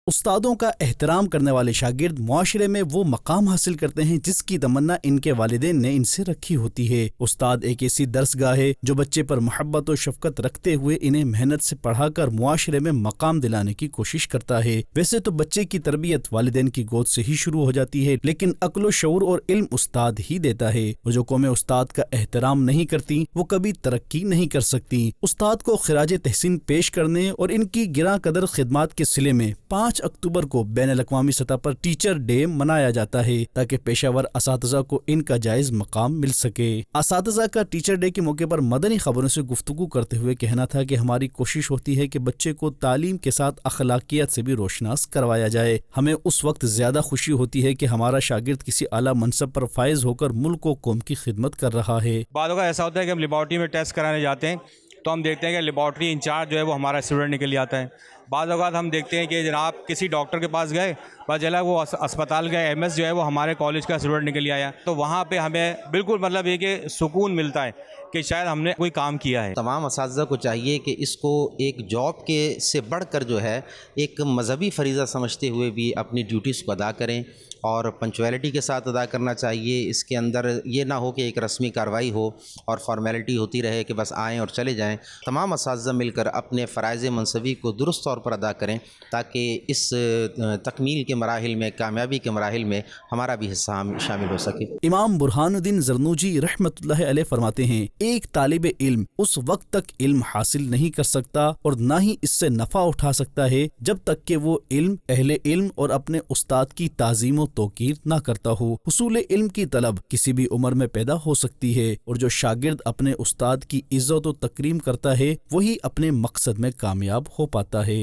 استادوں کا احترام کرنے والے شاگرد معاشرے میں وہ مقام حاصل کرتے ہیں جس کی تمنا ان کے والدین نے ان سے رکھی ہوتی ہے۔ استاد ایک ایسی درس گاہ ہے جو بچے پر محبت و شفقت رکھتے ہوئے انہیں محنت سے پڑھا کر معاشرے میں مقام دلانے کی کوشش کرتا ہے۔ ویسے تو بچے کی تربیت والدین کی گود سے ہی شروع ہو جاتی ہے، لیکن عقل و شعور اور علم استاد ہی دیتا ہے۔ وہ جو قومیں استاد کا احترام نہیں کرتی وہ کبھی ترقی نہیں کر سکتی۔ استاد کو خراج تحسین پیش کرنے اور ان کی گراں قدر خدمات کے صلے میں 5 اکتوبر کو بین الاقوامی سطح پر ٹیچر ڈے منایا جاتا ہے تاکہ پیشہ ور اساتذہ کو ان کا جائز مقام مل سکے۔ اساتذہ کا ٹیچر ڈے کے موقع پر مدنی خبروں سے گفتگو کرتے ہوئے کہنا تھا کہ ہماری کوشش ہوتی ہے کہ بچے کو تعلیم کے ساتھ اخلاقیات سے بھی روشناس کروایا جائے۔ ہمیں اس وقت زیادہ خوشی ہوتی ہے کہ ہمارا شاگرد کسی اعلیٰ منصب پر فائز ہو کر ملک و قوم کی خدمت کر رہا ہے۔ بعض اوقات ایسا ہوتا ہے کہ ہم لیبارٹری میں ٹیسٹ کرانے جاتے ہیں تو ہم دیکھتے ہیں کہ لیبارٹری انچارج جو ہے وہ ہمارا اسٹوڈنٹ نکل جاتا ہے۔ بعض اوقات ہم دیکھتے ہیں کہ جناب کسی ڈاکٹر کے پاس گئے، پتہ چلا وہ اسپتال کا ایم ایس جو ہے وہ ہمارے کالج کا اسٹوڈنٹ نکل آیا، تو وہاں پہ ہمیں بالکل مطلب یہ کہ سکون ملتا ہے کہ شاید ہم نے کوئی کام کیا ہے۔ تمام اساتذہ کو چاہیے کہ اس کو ایک جاب کے سے بڑھ کر جو ہے ایک مذہبی فریضہ سمجھتے ہوئے بھی اپنی ڈیوٹیز کو ادا کریں اور پنچویلٹی کے ساتھ ادا کرنا چاہیے۔ اس کے اندر یہ نہ ہو کہ ایک رسمی کارروائی ہو اور فارمیلٹی ہوتی رہے کہ بس آئیں اور چلے جائیں۔ تمام اساتذہ مل کر اپنے فرائض منصبی کو درست طور پر ادا کریں تاکہ اس تکمیل کے مراحل میں، کامیابی کے مراحل میں ہمارا بھی حصہ شامل ہو سکے۔ امام برہان الدین زرنوجی رحمۃ اللہ علیہ فرماتے ہیں، ایک طالب علم اس وقت تک علم حاصل نہیں کر سکتا اور نہ ہی اس سے نفع اٹھا سکتا ہے جب تک کہ وہ علم، اہل علم اور اپنے استاد کی تعظیم و توقیر نہ کرتا ہو۔ حصول علم کی طلب کسی بھی عمر میں پیدا ہو سکتی ہے اور جو شاگرد اپنے استاد کی عزت و تکریم کرتا ہے وہی اپنے مقصد میں کامیاب ہو پاتا ہے۔